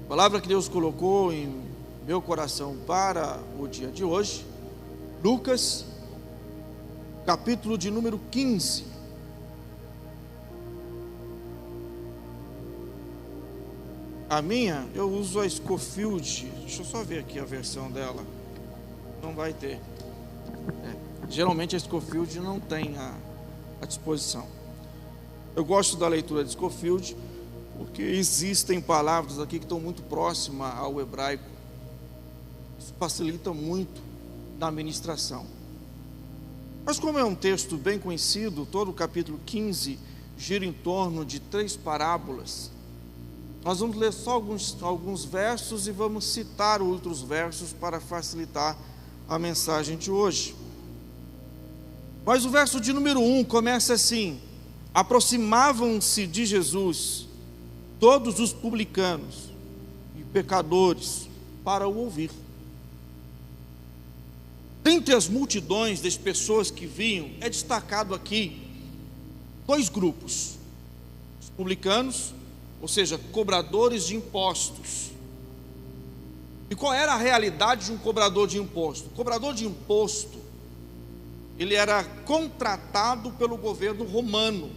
A palavra que Deus colocou em meu coração para o dia de hoje, Lucas, capítulo de número 15. A minha, eu uso a Scofield, deixa eu só ver aqui a versão dela, não vai ter. Geralmente a Scofield não tem à disposição. Eu gosto da leitura de Scofield, porque existem palavras aqui que estão muito próximas ao hebraico. Isso facilita muito na ministração. Mas como é um texto bem conhecido, todo o capítulo 15 gira em torno de 3 parábolas. Nós vamos ler só alguns versos e vamos citar outros versos para facilitar a mensagem de hoje. Mas o verso de número 1 começa assim: aproximavam-se de Jesus todos os publicanos e pecadores para o ouvir. Dentre as multidões das pessoas que vinham, é destacado aqui 2 grupos: os publicanos, ou seja, cobradores de impostos. E qual era a realidade de um cobrador de imposto? O cobrador de imposto, ele era contratado pelo governo romano.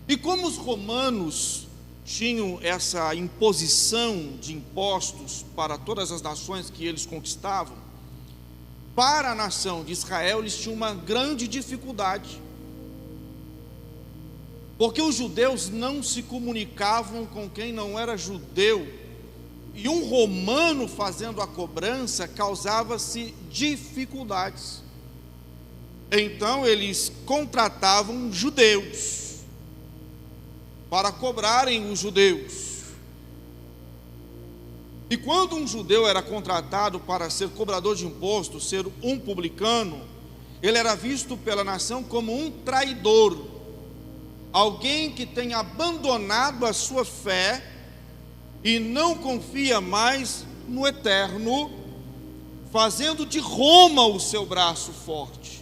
E como os romanos tinham essa imposição de impostos para todas as nações que eles conquistavam, para a nação de Israel eles tinham uma grande dificuldade, porque os judeus não se comunicavam com quem não era judeu, e um romano fazendo a cobrança causava-se dificuldades. Então eles contratavam judeus para cobrarem os judeus. E quando um judeu era contratado para ser cobrador de imposto, ser um publicano, ele era visto pela nação como um traidor, alguém que tem abandonado a sua fé e não confia mais no eterno, fazendo de Roma o seu braço forte.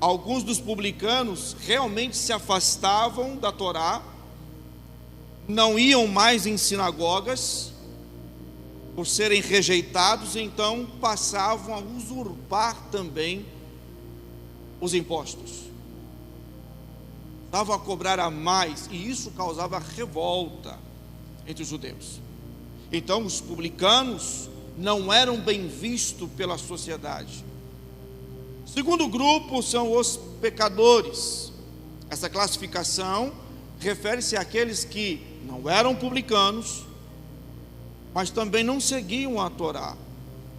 Alguns dos publicanos realmente se afastavam da Torá, não iam mais em sinagogas, por serem rejeitados, então passavam a usurpar também os impostos. Estavam a cobrar a mais, e isso causava revolta entre os judeus. Então os publicanos não eram bem vistos pela sociedade. O segundo grupo são os pecadores. Essa classificação refere-se àqueles que não eram publicanos, mas também não seguiam a Torá,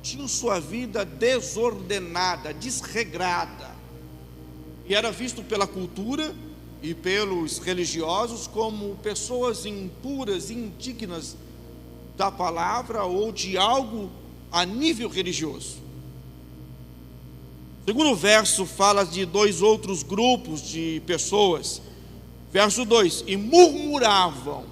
tinham sua vida desordenada, desregrada, e era visto pela cultura e pelos religiosos como pessoas impuras, indignas da palavra ou de algo a nível religioso. O segundo verso fala de 2 outros grupos de pessoas. Verso 2: e murmuravam.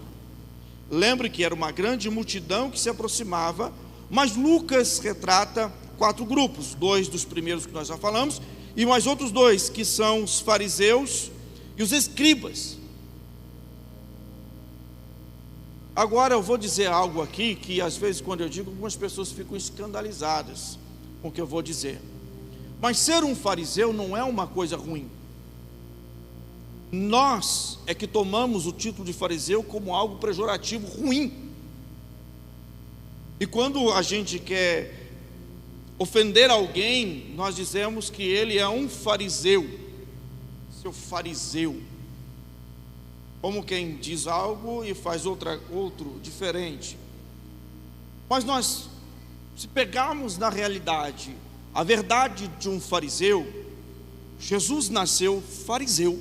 Lembre que era uma grande multidão que se aproximava, mas Lucas retrata 4 grupos, 2 dos primeiros que nós já falamos, e mais outros 2, que são os fariseus e os escribas. Agora eu vou dizer algo aqui que às vezes quando eu digo, algumas pessoas ficam escandalizadas com o que eu vou dizer. Mas ser um fariseu não é uma coisa ruim. Nós é que tomamos o título de fariseu como algo pejorativo, ruim. E quando a gente quer ofender alguém, nós dizemos que ele é um fariseu. Seu fariseu. Como quem diz algo e faz outro diferente. Mas nós, se pegarmos na realidade a verdade de um fariseu, Jesus nasceu fariseu,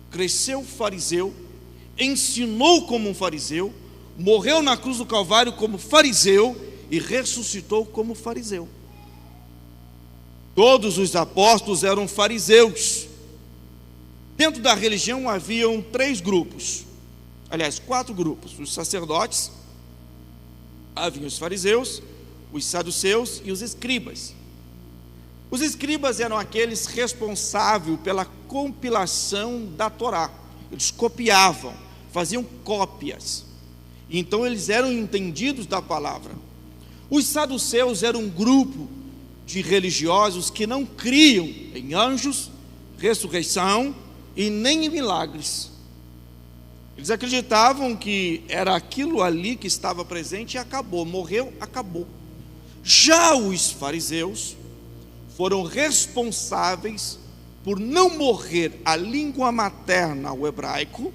cresceu fariseu, ensinou como um fariseu, morreu na cruz do Calvário como fariseu e ressuscitou como fariseu. Todos os apóstolos eram fariseus. Dentro da religião haviam 3 grupos, aliás 4 grupos: os sacerdotes, haviam os fariseus, os saduceus e os escribas. Os escribas eram aqueles responsáveis pela compilação da Torá. Eles copiavam, faziam cópias. Então eles eram entendidos da palavra. Os saduceus eram um grupo de religiosos que não criam em anjos, ressurreição e nem em milagres. Eles acreditavam que era aquilo ali que estava presente e acabou, morreu, acabou. Já os fariseus foram responsáveis por não morrer a língua materna, o hebraico,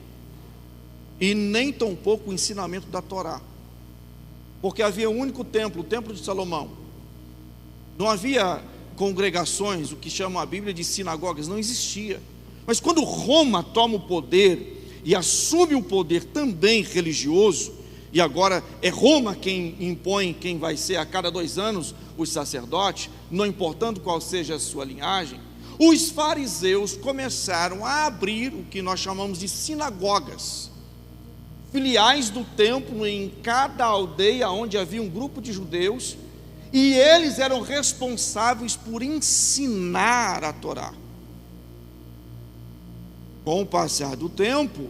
e nem tampouco o ensinamento da Torá. Porque havia um único templo, o templo de Salomão. Não havia congregações, o que chama a Bíblia de sinagogas, não existia. Mas quando Roma toma o poder e assume o poder também religioso, e agora é Roma quem impõe quem vai ser a cada 2 anos os sacerdotes, não importando qual seja a sua linhagem, os fariseus começaram a abrir o que nós chamamos de sinagogas, filiais do templo em cada aldeia onde havia um grupo de judeus, e eles eram responsáveis por ensinar a Torá. Com o passar do tempo,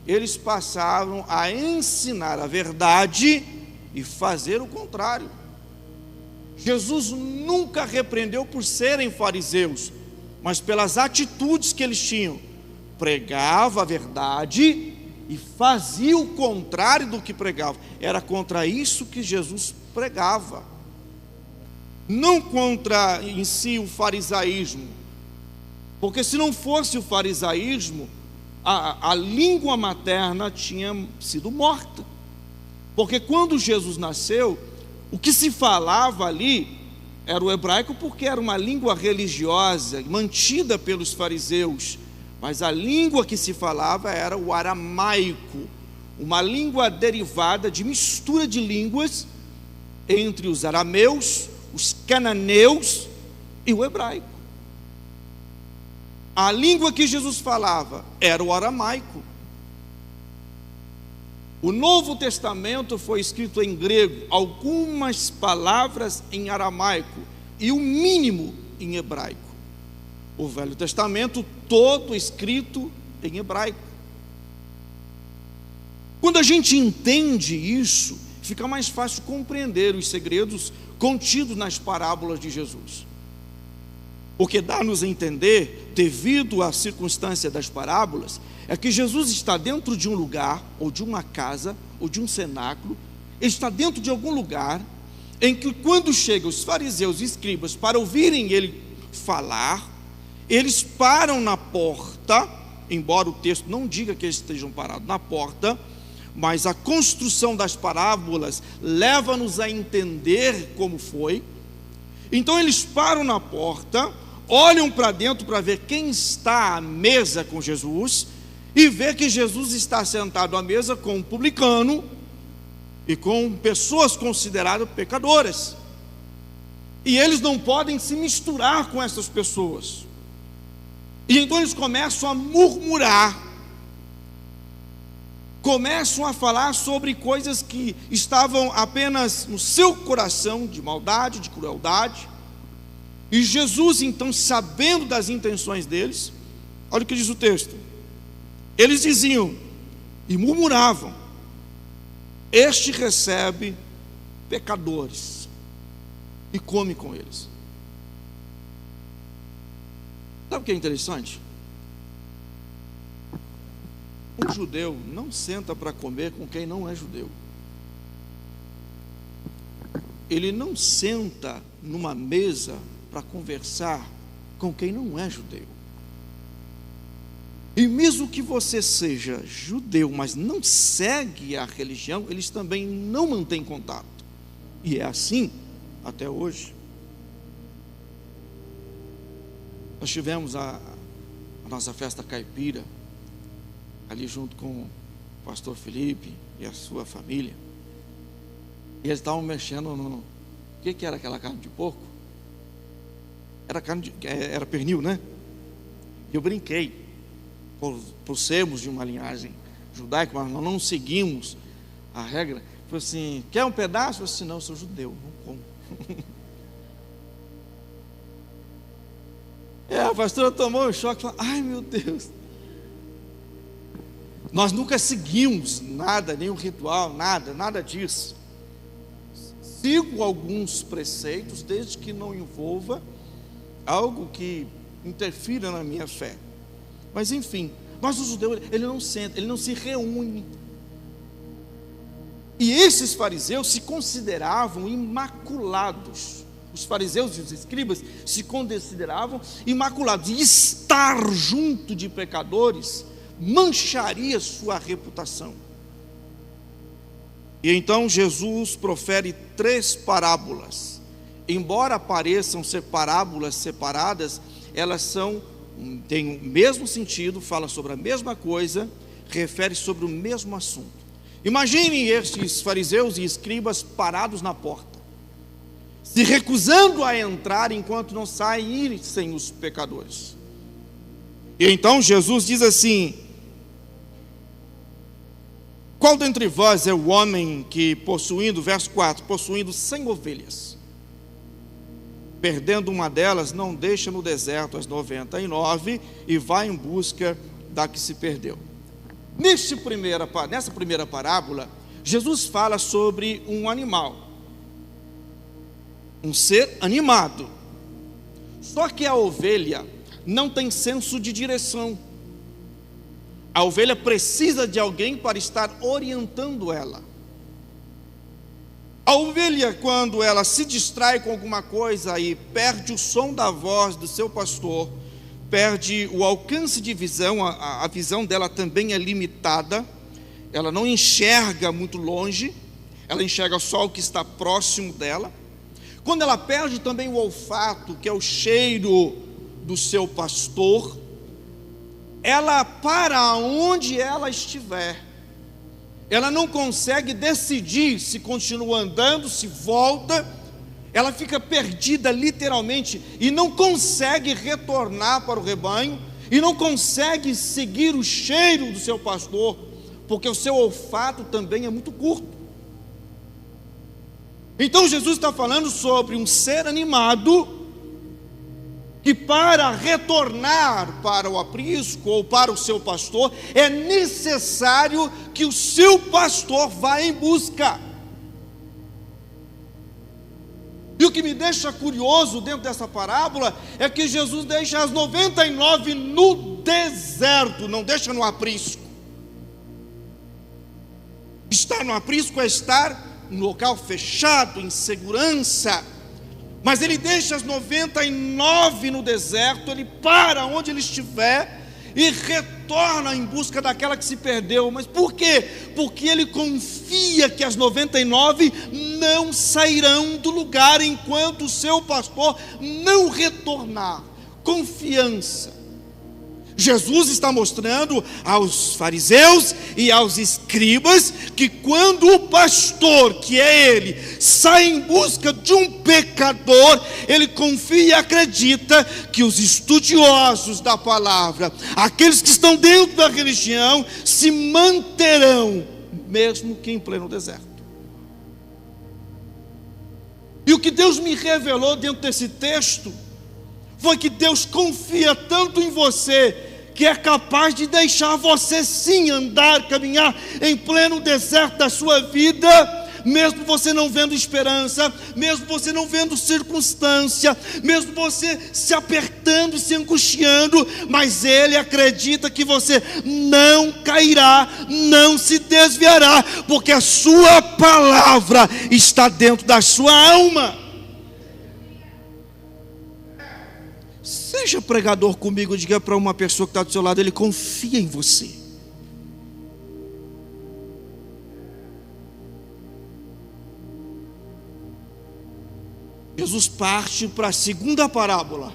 eles passaram a ensinar a verdade e fazer o contrário. Jesus nunca repreendeu por serem fariseus, mas pelas atitudes que eles tinham. Pregava a verdade e fazia o contrário do que pregava. Era contra isso que Jesus pregava, não contra em si o farisaísmo, porque se não fosse o farisaísmo, a língua materna tinha sido morta. Porque quando Jesus nasceu, o que se falava ali era o hebraico, porque era uma língua religiosa mantida pelos fariseus, mas a língua que se falava era o aramaico, uma língua derivada de mistura de línguas entre os arameus, os cananeus e o hebraico. A língua que Jesus falava era o aramaico. O Novo Testamento foi escrito em grego, algumas palavras em aramaico e o mínimo em hebraico. O Velho Testamento todo escrito em hebraico. Quando a gente entende isso, fica mais fácil compreender os segredos contidos nas parábolas de Jesus. O que dá-nos a entender, devido à circunstância das parábolas, é que Jesus está dentro de um lugar, ou de uma casa, ou de um cenáculo. Ele está dentro de algum lugar em que, quando chegam os fariseus e escribas para ouvirem ele falar, eles param na porta, embora o texto não diga que eles estejam parados na porta, mas a construção das parábolas leva-nos a entender como foi. Então eles param na porta, olham para dentro para ver quem está à mesa com Jesus, e vê que Jesus está sentado à mesa com um publicano e com pessoas consideradas pecadoras, e eles não podem se misturar com essas pessoas. E então eles começam a murmurar, começam a falar sobre coisas que estavam apenas no seu coração, de maldade, de crueldade. E Jesus, então, sabendo das intenções deles, olha o que diz o texto: eles diziam e murmuravam: este recebe pecadores e come com eles. Sabe o que é interessante? Um judeu não senta para comer com quem não é judeu. Ele não senta numa mesa para conversar com quem não é judeu. E mesmo que você seja judeu, mas não segue a religião, eles também não mantêm contato. E é assim até hoje. Nós tivemos a nossa festa caipira, ali junto com o pastor Felipe e a sua família. E eles estavam mexendo no... O que era aquela carne de porco? Era pernil, né? E eu brinquei, por sermos de uma linhagem judaica, mas nós não seguimos a regra. Falei assim: quer um pedaço? Eu falei assim: não, eu sou judeu, não como. A pastora tomou um choque e falou: ai meu Deus. Nós nunca seguimos nada, nenhum ritual, nada disso. Sigo alguns preceitos, desde que não envolva algo que interfira na minha fé. Mas enfim, mas o judeu, ele não senta, ele não se reúne. E esses fariseus se consideravam imaculados. Os fariseus e os escribas se consideravam imaculados. E estar junto de pecadores mancharia sua reputação. E então Jesus profere 3 parábolas. Embora pareçam ser parábolas separadas, elas têm o mesmo sentido, falam sobre a mesma coisa, refere sobre o mesmo assunto. Imaginem estes fariseus e escribas parados na porta, se recusando a entrar enquanto não saíssem os pecadores. E então Jesus diz assim: qual dentre vós é o homem que possuindo, verso 4, possuindo 100 ovelhas, perdendo uma delas, não deixa no deserto as 99 e vai em busca da que se perdeu? Nessa primeira parábola, Jesus fala sobre um animal, um ser animado. Só que a ovelha não tem senso de direção. A ovelha precisa de alguém para estar orientando ela. A ovelha, quando ela se distrai com alguma coisa e perde o som da voz do seu pastor, perde o alcance de visão, a visão dela também é limitada, ela não enxerga muito longe, ela enxerga só o que está próximo dela. Quando ela perde também o olfato, que é o cheiro do seu pastor, ela, para onde ela estiver, ela não consegue decidir se continua andando, se volta, ela fica perdida literalmente e não consegue retornar para o rebanho e não consegue seguir o cheiro do seu pastor, porque o seu olfato também é muito curto. Então Jesus está falando sobre um ser animado que, para retornar para o aprisco ou para o seu pastor, é necessário que o seu pastor vá em busca. E o que me deixa curioso dentro dessa parábola é que Jesus deixa as 99 no deserto, não deixa no aprisco. Estar no aprisco é estar em local fechado, em segurança. Mas ele deixa as 99 no deserto, ele para onde ele estiver e retorna em busca daquela que se perdeu. Mas por quê? Porque ele confia que as 99 não sairão do lugar enquanto o seu pastor não retornar. Confiança. Jesus está mostrando aos fariseus e aos escribas que quando o pastor, que é ele, sai em busca de um pecador, ele confia e acredita que os estudiosos da palavra, aqueles que estão dentro da religião, se manterão, mesmo que em pleno deserto. E o que Deus me revelou dentro desse texto foi que Deus confia tanto em você, que é capaz de deixar você sim andar, caminhar em pleno deserto da sua vida, mesmo você não vendo esperança, mesmo você não vendo circunstância, mesmo você se apertando, se angustiando, mas Ele acredita que você não cairá, não se desviará, porque a sua palavra está dentro da sua alma. Seja pregador comigo, diga para uma pessoa que está do seu lado, ele confia em você. Jesus parte para a segunda parábola.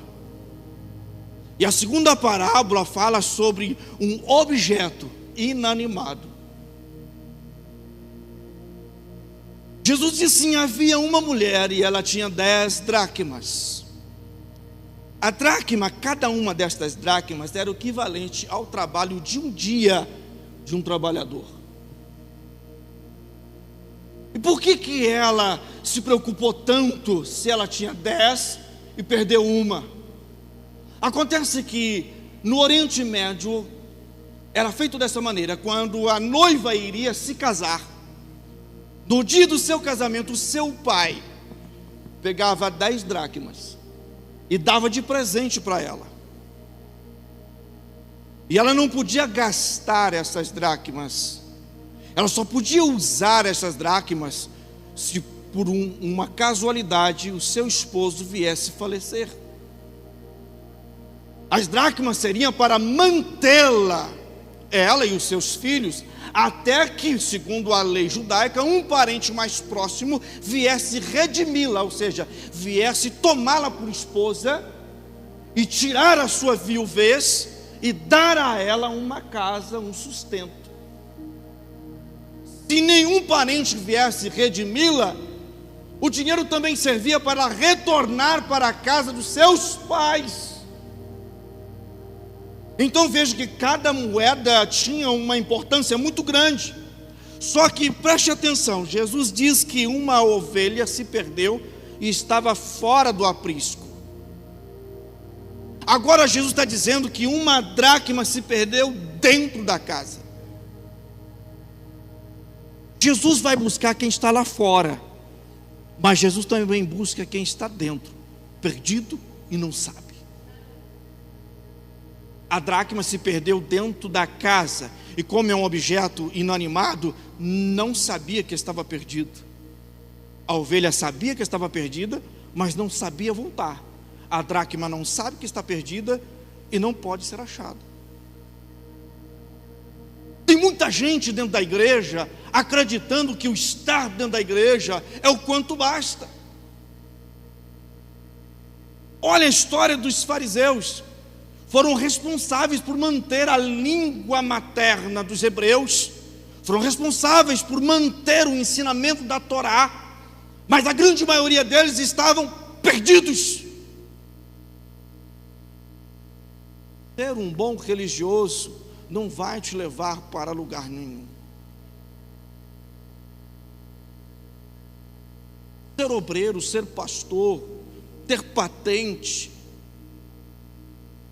E a segunda parábola fala sobre um objeto inanimado. Jesus disse assim: havia uma mulher e ela tinha 10 dracmas. A dracma, cada uma destas dracmas era o equivalente ao trabalho de um dia de um trabalhador. E por que ela se preocupou tanto se ela tinha 10 e perdeu uma? Acontece que no Oriente Médio era feito dessa maneira: quando a noiva iria se casar, no dia do seu casamento, o seu pai pegava 10 dracmas e dava de presente para ela. E ela não podia gastar essas dracmas, ela só podia usar essas dracmas se por uma casualidade o seu esposo viesse falecer. As dracmas seriam para mantê-la, ela e os seus filhos, até que, segundo a lei judaica, um parente mais próximo viesse redimi-la, ou seja, viesse tomá-la por esposa e tirar a sua viuvez e dar a ela uma casa, um sustento. Se nenhum parente viesse redimi-la, o dinheiro também servia para retornar para a casa dos seus pais. Então veja que cada moeda tinha uma importância muito grande. Só que preste atenção, Jesus diz que uma ovelha se perdeu e estava fora do aprisco. Agora Jesus está dizendo que uma dracma se perdeu dentro da casa. Jesus vai buscar quem está lá fora, mas Jesus também busca quem está dentro, perdido e não sabe. A dracma se perdeu dentro da casa, e como é um objeto inanimado, não sabia que estava perdido. A ovelha sabia que estava perdida, mas não sabia voltar. A dracma não sabe que está perdida e não pode ser achada. Tem muita gente dentro da igreja acreditando que o estar dentro da igreja é o quanto basta. Olha a história dos fariseus. Foram responsáveis por manter a língua materna dos hebreus, foram responsáveis por manter o ensinamento da Torá, mas a grande maioria deles estavam perdidos. Ser um bom religioso não vai te levar para lugar nenhum. Ser obreiro, ser pastor, ter patente,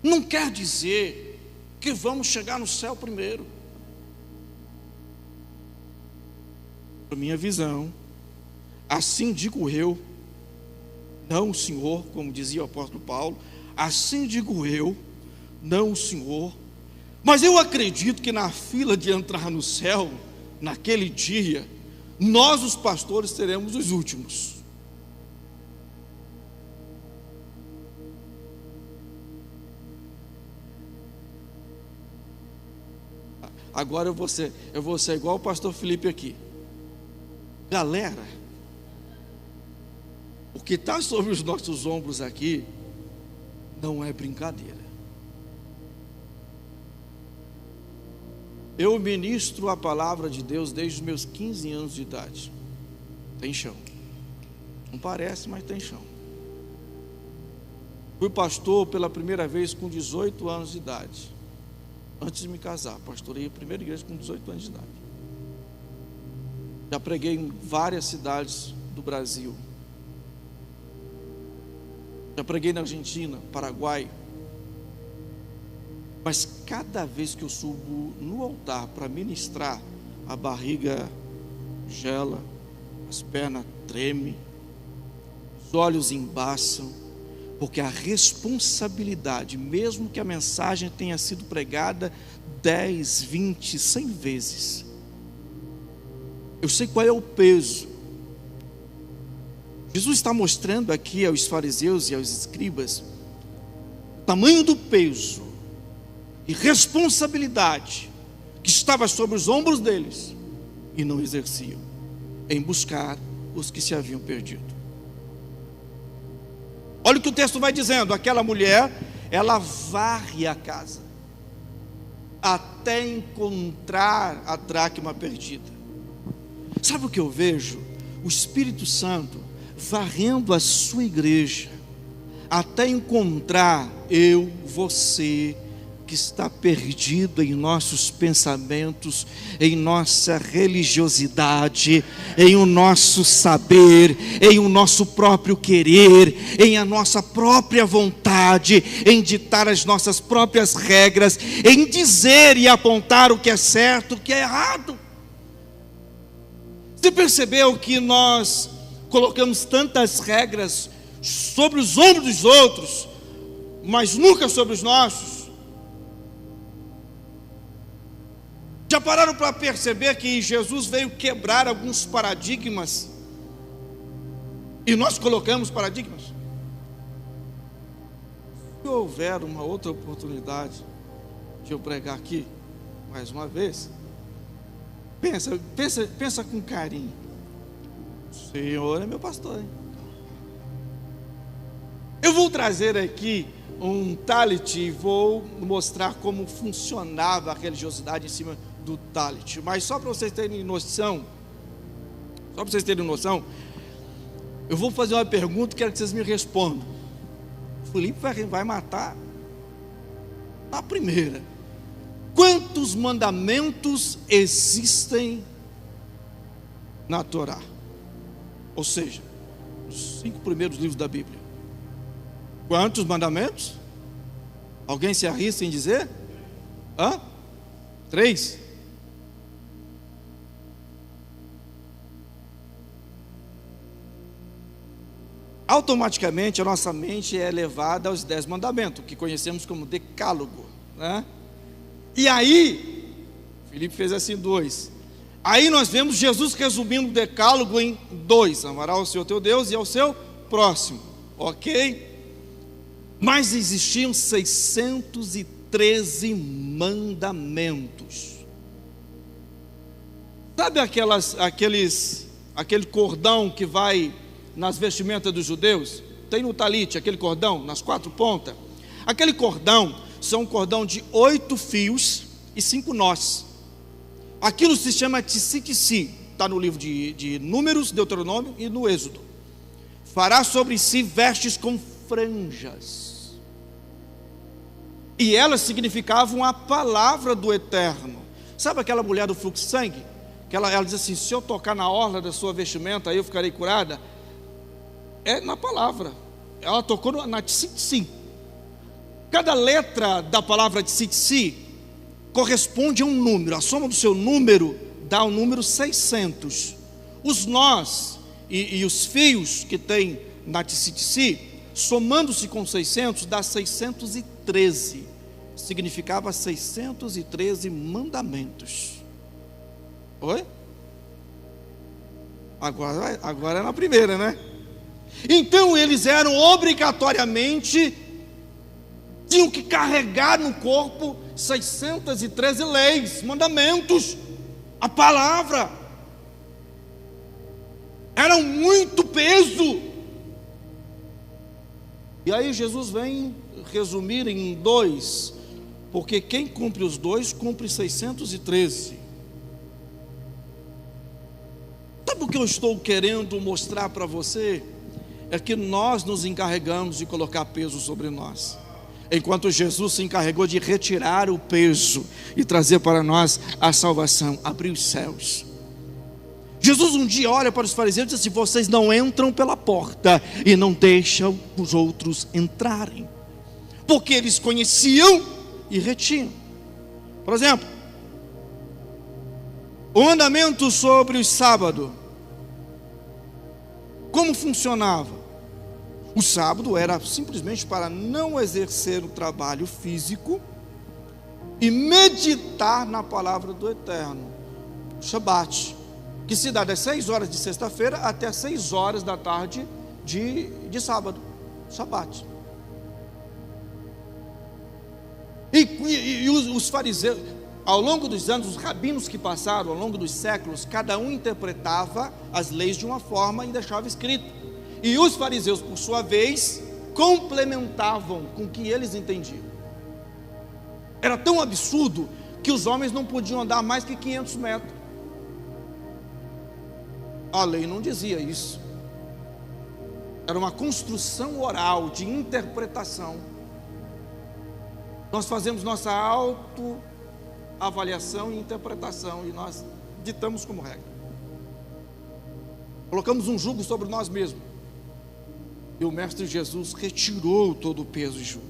não quer dizer que vamos chegar no céu primeiro. Por minha visão, assim digo eu, não o Senhor, como dizia o apóstolo Paulo, assim digo eu, não o Senhor, mas eu acredito que na fila de entrar no céu, naquele dia, nós os pastores seremos os últimos. Agora eu vou ser igual o pastor Felipe aqui. Galera, o que está sobre os nossos ombros aqui não é brincadeira. Eu ministro a palavra de Deus desde os meus 15 anos de idade. Tem chão. Não parece, mas tem chão. Fui pastor pela primeira vez com 18 anos de idade. Antes de me casar, pastorei a primeira igreja com 18 anos de idade. Já preguei em várias cidades do Brasil. Já preguei na Argentina, Paraguai. Mas cada vez que eu subo no altar para ministrar, a barriga gela, as pernas tremem, os olhos embaçam, porque a responsabilidade, mesmo que a mensagem tenha sido pregada 10, 20, 100 vezes, eu sei qual é o peso. Jesus está mostrando aqui aos fariseus e aos escribas o tamanho do peso e responsabilidade que estava sobre os ombros deles e não exerciam, em buscar os que se haviam perdido. Olha o que o texto vai dizendo: aquela mulher, ela varre a casa até encontrar a dracma perdida. Sabe o que eu vejo? O Espírito Santo varrendo a sua igreja até encontrar eu, você, que está perdido em nossos pensamentos, em nossa religiosidade, em o nosso saber, em o nosso próprio querer, em a nossa própria vontade, em ditar as nossas próprias regras, em dizer e apontar o que é certo, o que é errado. Você percebeu que nós colocamos tantas regras sobre os ombros dos outros, mas nunca sobre os nossos? Já pararam para perceber que Jesus veio quebrar alguns paradigmas e nós colocamos paradigmas? Se houver uma outra oportunidade de eu pregar aqui mais uma vez, pensa com carinho. O Senhor é meu pastor, hein? Eu vou trazer aqui um talit e vou mostrar como funcionava a religiosidade em cima do talit. Mas só para vocês terem noção, eu vou fazer uma pergunta e quero que vocês me respondam. O Felipe vai matar a primeira. Quantos mandamentos existem na Torá? Ou seja, os 5 primeiros livros da Bíblia. Quantos mandamentos? Alguém se arrisca em dizer? 3? Automaticamente a nossa mente é levada aos 10 mandamentos, que conhecemos como decálogo, né? E aí, Felipe fez assim 2. Aí nós vemos Jesus resumindo o decálogo em 2: amará o Senhor teu Deus e ao seu próximo, ok? Mas existiam 613 mandamentos. Sabe aquele cordão que vai nas vestimentas dos judeus? Tem no talit aquele cordão nas 4 pontas. Aquele cordão são um cordão de 8 fios e 5 nós. Aquilo se chama tzitzit, está no livro de Números, Deuteronômio e no Êxodo. Fará sobre si vestes com franjas. E elas significavam a palavra do Eterno. Sabe aquela mulher do fluxo de sangue? Ela diz assim: se eu tocar na orla da sua vestimenta, aí eu ficarei curada. É na palavra. Ela tocou na tzitzit. Cada letra da palavra tzitzit corresponde a um número. A soma do seu número dá o número 600. Os nós e os fios que tem na tzitzit, somando-se com 600, dá 613. Significava 613 mandamentos. Oi? Agora é na primeira, né? Então eles eram obrigatoriamente, tinham que carregar no corpo 613 leis, mandamentos, a palavra. Era muito peso. E aí Jesus vem resumir em 2, porque quem cumpre os 2, cumpre 613. Sabe o que eu estou querendo mostrar para você? É que nós nos encarregamos de colocar peso sobre nós, enquanto Jesus se encarregou de retirar o peso e trazer para nós a salvação, abrir os céus. Jesus um dia olha para os fariseus e diz assim: vocês não entram pela porta e não deixam os outros entrarem, porque eles conheciam e retinham. Por exemplo, o mandamento sobre o sábado, como funcionava? O sábado era simplesmente para não exercer o trabalho físico e meditar na palavra do Eterno. Shabat, que se dá das 6 horas de sexta-feira até as 6 horas da tarde de sábado. Shabat. E os fariseus, ao longo dos anos, os rabinos que passaram, ao longo dos séculos, cada um interpretava as leis de uma forma e deixava escrito. E os fariseus, por sua vez, complementavam com o que eles entendiam. Era tão absurdo que os homens não podiam andar mais que 500 metros. A lei não dizia isso. Era uma construção oral de interpretação. Nós fazemos nossa autoavaliação e interpretação e nós ditamos como regra. Colocamos um jugo sobre nós mesmos. E o Mestre Jesus retirou todo o peso e jugo.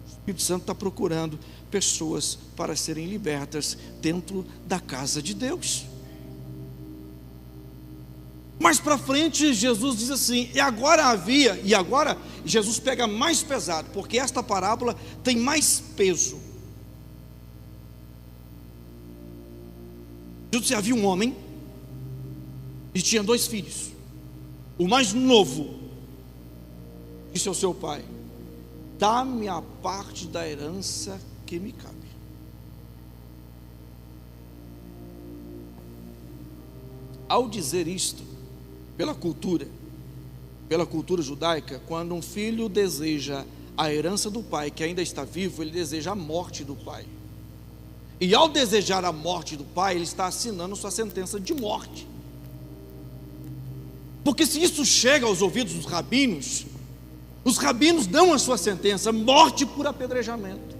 O Espírito Santo está procurando pessoas para serem libertas dentro da casa de Deus. Mais para frente, Jesus diz assim, e agora Jesus pega mais pesado, porque esta parábola tem mais peso. Jesus disse, havia um homem, e tinha 2 filhos. O mais novo disse ao seu pai, dá-me a parte da herança que me cabe. Ao dizer isto, pela cultura judaica, quando um filho deseja a herança do pai, que ainda está vivo, ele deseja a morte do pai. E ao desejar a morte do pai, ele está assinando sua sentença de morte. Porque se isso chega aos ouvidos dos rabinos, os rabinos dão a sua sentença, morte por apedrejamento.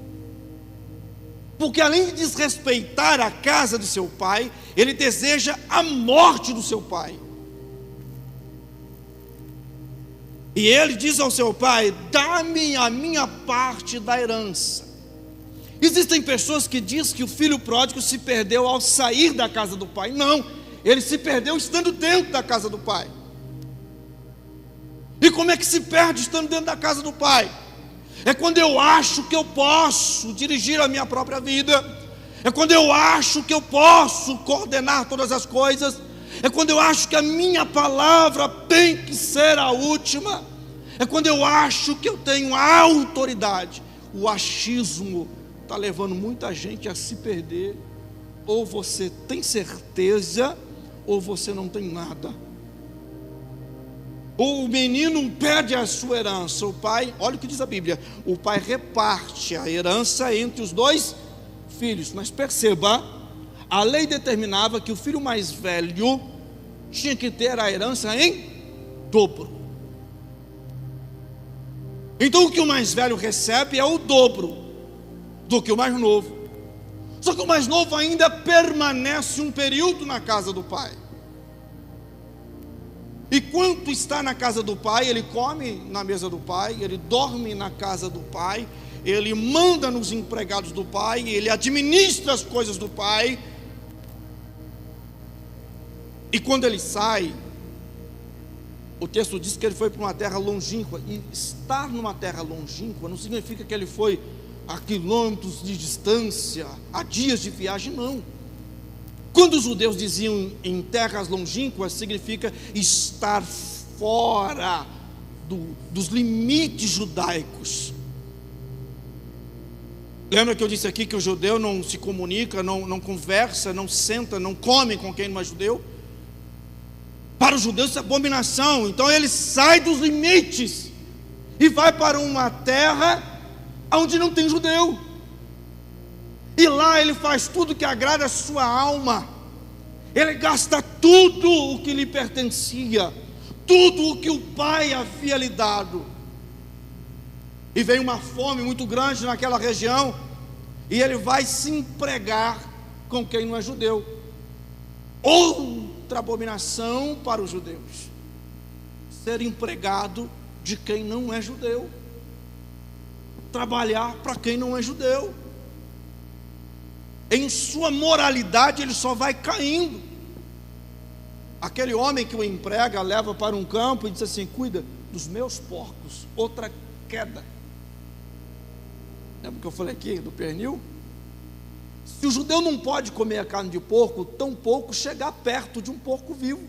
Porque além de desrespeitar a casa de seu pai, ele deseja a morte do seu pai. E ele diz ao seu pai, dá-me a minha parte da herança. Existem pessoas que dizem que o filho pródigo se perdeu ao sair da casa do pai. Não, ele se perdeu estando dentro da casa do pai. E como é que se perde estando dentro da casa do pai? É quando eu acho que eu posso dirigir a minha própria vida. É quando eu acho que eu posso coordenar todas as coisas. É quando eu acho que a minha palavra tem que ser a última. É quando eu acho que eu tenho a autoridade. O achismo está levando muita gente a se perder. Ou você tem certeza, ou você não tem nada. Ou o menino perde a sua herança. O pai, olha o que diz a Bíblia, o pai reparte a herança entre os 2 filhos. Mas perceba, a lei determinava que o filho mais velho tinha que ter a herança em dobro. Então o que o mais velho recebe é o dobro do que o mais novo. Só que o mais novo ainda permanece um período na casa do pai. E quanto está na casa do pai, ele come na mesa do pai, ele dorme na casa do pai, ele manda nos empregados do pai, ele administra as coisas do pai. E quando ele sai, o texto diz que ele foi para uma terra longínqua. E estar numa terra longínqua não significa que ele foi a quilômetros de distância, a dias de viagem, não. Quando os judeus diziam em terras longínquas, significa estar fora dos limites judaicos. Lembra que eu disse aqui que o judeu não se comunica, não conversa, não senta, não come com quem não é judeu? Para os judeus isso é abominação. Então ele sai dos limites e vai para uma terra onde não tem judeu. E lá ele faz tudo que agrada a sua alma. Ele gasta tudo o que lhe pertencia, tudo o que o pai havia lhe dado. E vem uma fome muito grande naquela região, e ele vai se empregar com quem não é judeu. Outra abominação para os judeus: ser empregado de quem não é judeu, trabalhar para quem não é judeu. Em sua moralidade ele só vai caindo. Aquele homem que o emprega leva para um campo e diz assim: cuida dos meus porcos. Outra queda. Lembra que eu falei aqui do pernil? Se o judeu não pode comer a carne de porco, tampouco chegar perto de um porco vivo.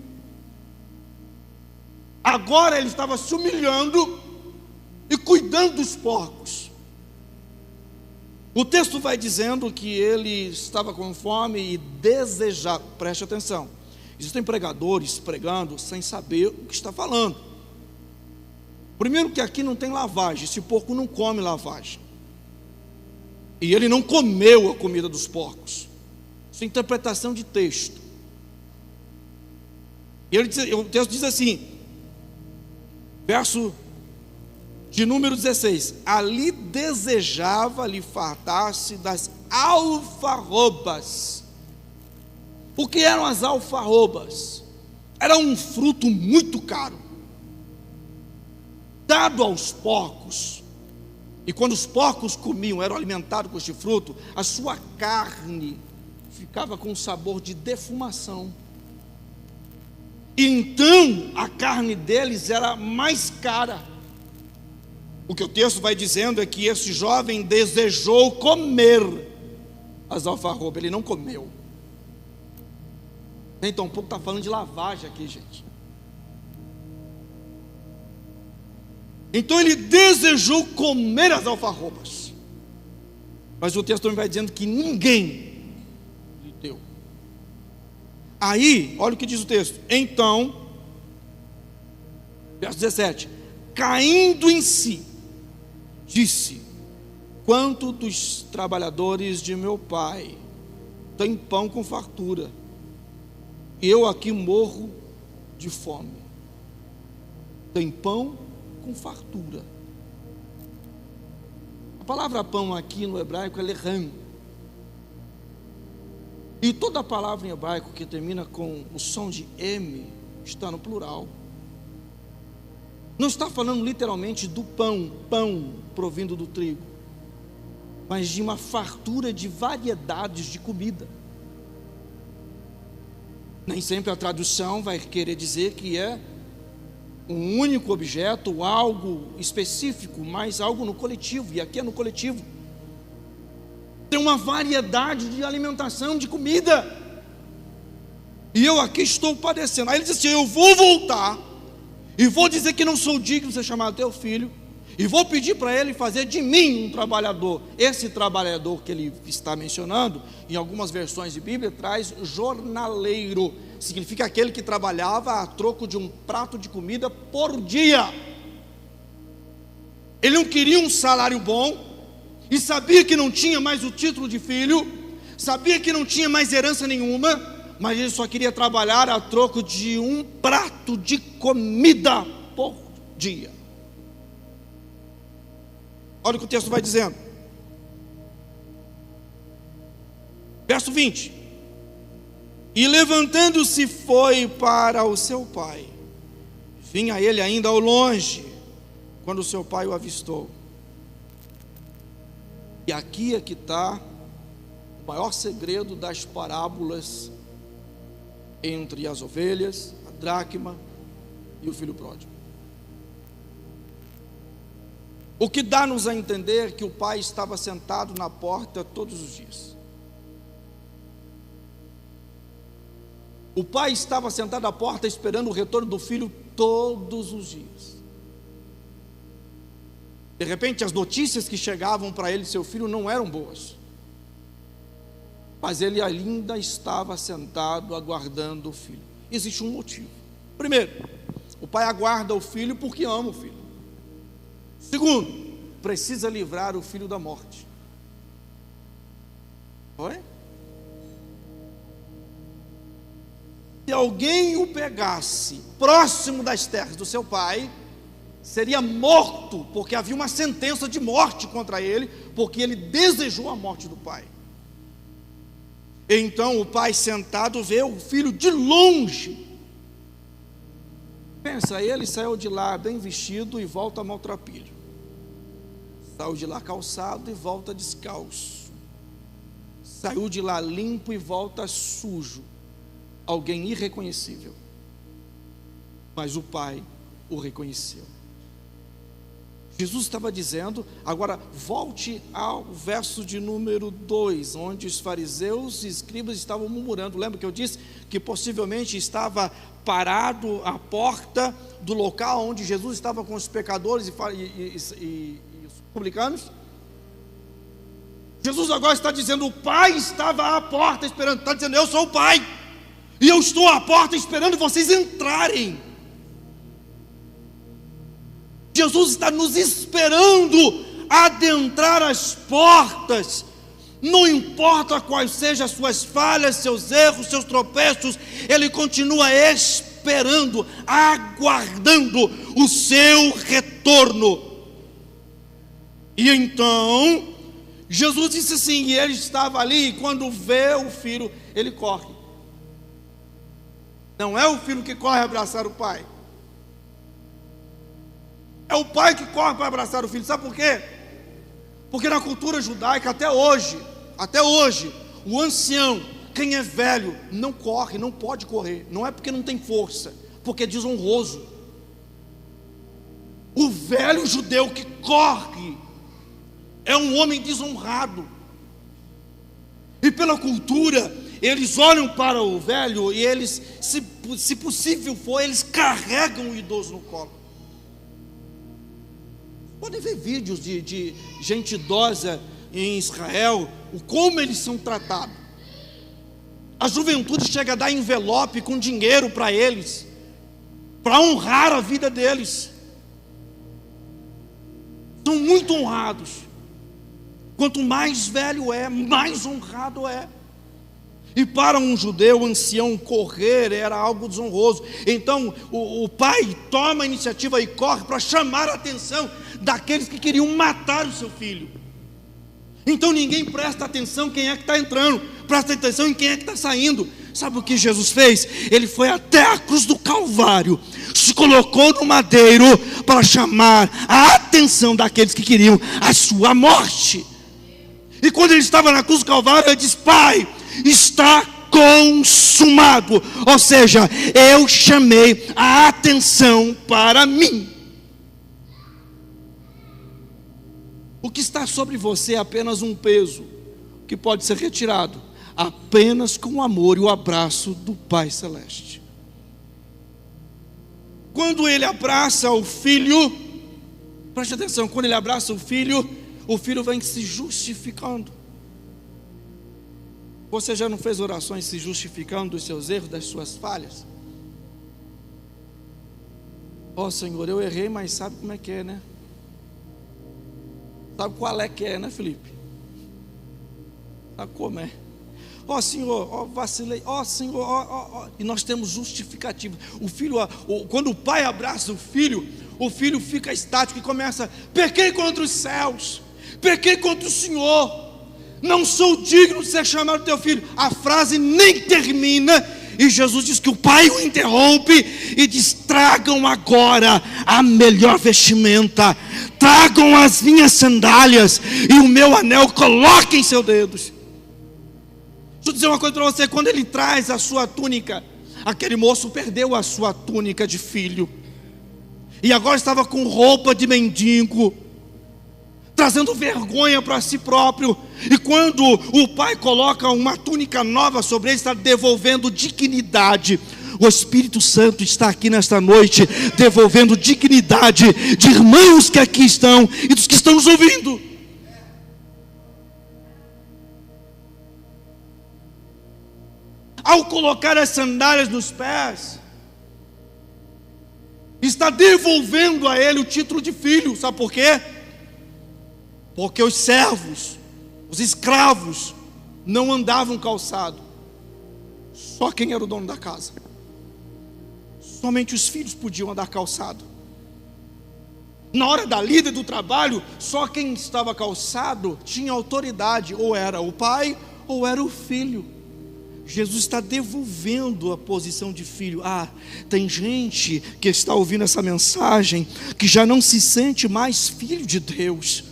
Agora ele estava se humilhando e cuidando dos porcos. O texto vai dizendo que ele estava com fome e desejava. Preste atenção, existem pregadores pregando sem saber o que está falando. Primeiro que aqui não tem lavagem, esse porco não come lavagem. E ele não comeu a comida dos porcos. Isso é interpretação de texto. E o texto diz assim, verso de número 16, ali desejava lhe fartar-se das alfarrobas. O que eram as alfarrobas? Era um fruto muito caro, dado aos porcos. E quando os porcos comiam, eram alimentados com este fruto, a sua carne ficava com sabor de defumação. E então a carne deles era mais cara. O que o texto vai dizendo é que esse jovem desejou comer as alfarrobas, ele não comeu. Então, um pouco está falando de lavagem aqui, gente. Então ele desejou comer as alfarrobas, mas o texto também vai dizendo que ninguém lhe deu. Aí, olha o que diz o texto. Então, verso 17: caindo em si, disse: quanto dos trabalhadores de meu pai têm pão com fartura, e eu aqui morro de fome. Tem pão com fartura. A palavra pão aqui no hebraico é lechem. E toda palavra em hebraico que termina com o som de M está no plural. Não está falando literalmente do pão provindo do trigo, mas de uma fartura de variedades de comida. Nem sempre a tradução vai querer dizer que é um único objeto, algo específico, mas algo no coletivo, e aqui é no coletivo. Tem uma variedade de alimentação, de comida, e eu aqui estou padecendo. Aí ele diz assim: eu vou voltar, e vou dizer que não sou digno de ser chamado teu filho, e vou pedir para ele fazer de mim um trabalhador. Esse trabalhador que ele está mencionando, em algumas versões de Bíblia, traz jornaleiro. Significa aquele que trabalhava a troco de um prato de comida por dia. Ele não queria um salário bom, e sabia que não tinha mais o título de filho, sabia que não tinha mais herança nenhuma, mas ele só queria trabalhar a troco de um prato de comida por dia. Olha o que o texto vai dizendo. Verso 20: e levantando-se foi para o seu pai. Vinha ele ainda ao longe, quando o seu pai o avistou. E aqui é que está o maior segredo das parábolas entre as ovelhas, a dracma e o filho pródigo. O que dá-nos a entender que o pai estava sentado na porta todos os dias. O pai estava sentado à porta esperando o retorno do filho todos os dias. De repente as notícias que chegavam para ele, seu filho, não eram boas, mas ele ainda estava sentado aguardando o filho. Existe um motivo. Primeiro, o pai aguarda o filho porque ama o filho. Segundo, precisa livrar o filho da morte. Oi? Se alguém o pegasse próximo das terras do seu pai, seria morto, porque havia uma sentença de morte contra ele, porque ele desejou a morte do pai. Então o pai sentado vê o filho de longe. Pensa, ele saiu de lá bem vestido e volta maltrapilho. Saiu de lá calçado e volta descalço. Saiu de lá limpo e volta sujo. Alguém irreconhecível. Mas o pai o reconheceu. Jesus estava dizendo, agora volte ao verso de número 2, onde os fariseus e escribas estavam murmurando. Lembra que eu disse que possivelmente estava parado à porta do local onde Jesus estava com os pecadores e os publicanos? Jesus agora está dizendo, o pai estava à porta esperando, está dizendo, eu sou o pai, e eu estou à porta esperando vocês entrarem. Jesus está nos esperando adentrar as portas, não importa quais sejam as suas falhas, seus erros, seus tropeços, Ele continua esperando, aguardando o seu retorno. E então Jesus disse assim, e ele estava ali, e quando vê o filho, ele corre. Não é o filho que corre abraçar o pai, é o pai que corre para abraçar o filho. Sabe por quê? Porque na cultura judaica, até hoje, o ancião, quem é velho, não corre, não pode correr. Não é porque não tem força, porque é desonroso. O velho judeu que corre é um homem desonrado. E pela cultura, eles olham para o velho e eles, se possível for, eles carregam o idoso no colo. Podem ver vídeos de gente idosa em Israel, como eles são tratados. A juventude chega a dar envelope com dinheiro para eles, para honrar a vida deles. São muito honrados. Quanto mais velho é, mais honrado é. E para um judeu, ancião, correr era algo desonroso. Então o pai toma a iniciativa e corre para chamar a atenção daqueles que queriam matar o seu filho. Então ninguém presta atenção quem é que está entrando, presta atenção em quem é que está saindo. Sabe o que Jesus fez? Ele foi até a cruz do Calvário, se colocou no madeiro para chamar a atenção daqueles que queriam a sua morte. E quando ele estava na cruz do Calvário, ele disse: Pai, está consumado. Ou seja, eu chamei a atenção para mim. O que está sobre você é apenas um peso que pode ser retirado apenas com o amor e o abraço do Pai Celeste. Quando ele abraça o filho, preste atenção, quando ele abraça o filho vem se justificando. Você já não fez orações se justificando dos seus erros, das suas falhas? Ó Senhor, eu errei, mas sabe como é que é, né? Sabe qual é que é, né, Felipe? Sabe como é? Ó Senhor, ó vacilei, ó Senhor, ó. E nós temos justificativo. O filho, quando o pai abraça o filho fica estático e começa: pequei contra os céus, pequei contra o Senhor, não sou digno de ser chamado teu filho. A frase nem termina e Jesus diz que o pai o interrompe e diz: tragam agora a melhor vestimenta, tragam as minhas sandálias e o meu anel, coloquem em seus dedos. Deixa eu dizer uma coisa para você: quando ele traz a sua túnica, aquele moço perdeu a sua túnica de filho e agora estava com roupa de mendigo, trazendo vergonha para si próprio. E quando o pai coloca uma túnica nova sobre ele, está devolvendo dignidade. O Espírito Santo está aqui nesta noite, devolvendo dignidade de irmãos que aqui estão e dos que estão nos ouvindo. Ao colocar as sandálias nos pés, está devolvendo a ele o título de filho. Sabe por quê? Porque os servos, os escravos, não andavam calçado. Só quem era o dono da casa. Somente os filhos podiam andar calçado. Na hora da lida do trabalho, só quem estava calçado tinha autoridade. Ou era o pai, ou era o filho. Jesus está devolvendo a posição de filho. Tem gente que está ouvindo essa mensagem que já não se sente mais filho de Deus,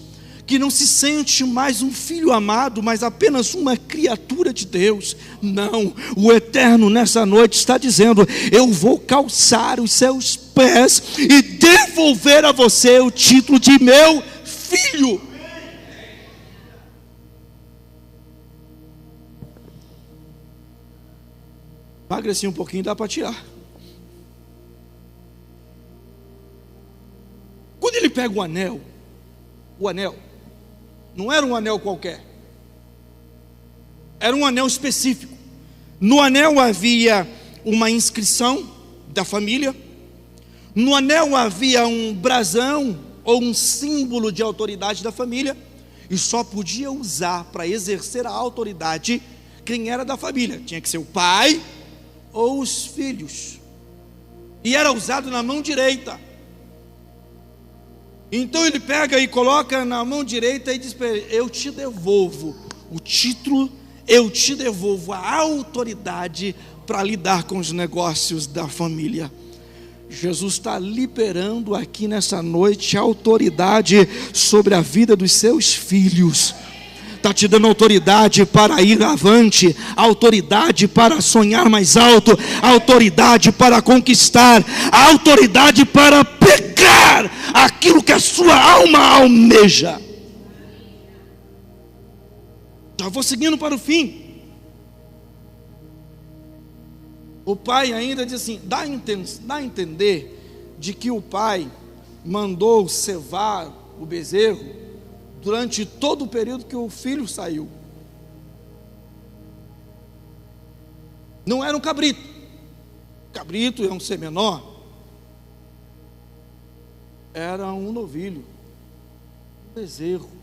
que não se sente mais um filho amado, mas apenas uma criatura de Deus. Não, o Eterno nessa noite está dizendo: eu vou calçar os seus pés e devolver a você o título de meu filho. Emagreci um pouquinho, dá para tirar. Quando ele pega o anel não era um anel qualquer, era um anel específico. No anel havia uma inscrição da família, no anel havia um brasão ou um símbolo de autoridade da família, e só podia usar para exercer a autoridade quem era da família. Tinha que ser o pai ou os filhos, e era usado na mão direita. Então ele pega e coloca na mão direita e diz para ele: eu te devolvo o título, eu te devolvo a autoridade para lidar com os negócios da família. Jesus está liberando aqui nessa noite a autoridade sobre a vida dos seus filhos. Está te dando autoridade para ir avante, autoridade para sonhar mais alto, autoridade para conquistar, autoridade para pegar aquilo que a sua alma almeja. Já vou seguindo para o fim. O pai ainda diz assim, dá a entender de que o pai mandou cevar o bezerro durante todo o período que o filho saiu. Não era um cabrito. Cabrito é um ser menor. Era um novilho, um bezerro.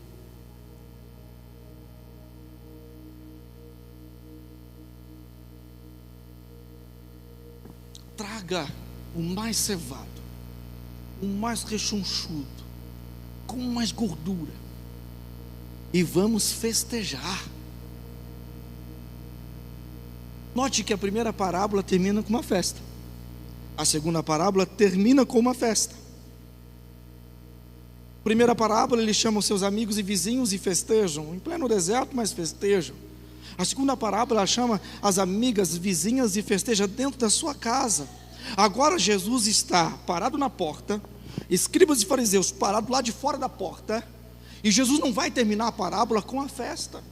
Traga o mais cevado, o mais rechonchudo, com mais gordura, e vamos festejar. Note que a primeira parábola termina com uma festa, a segunda parábola termina com uma festa. Primeira parábola, ele chama os seus amigos e vizinhos e festejam, em pleno deserto, mas festejam. A segunda parábola, ela chama as amigas, vizinhas e festeja dentro da sua casa. Agora Jesus está parado na porta, escribas e fariseus parados lá de fora da porta, e Jesus não vai terminar a parábola com a festa,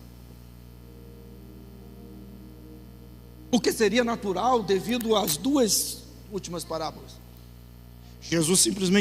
o que seria natural devido às duas últimas parábolas. Jesus simplesmente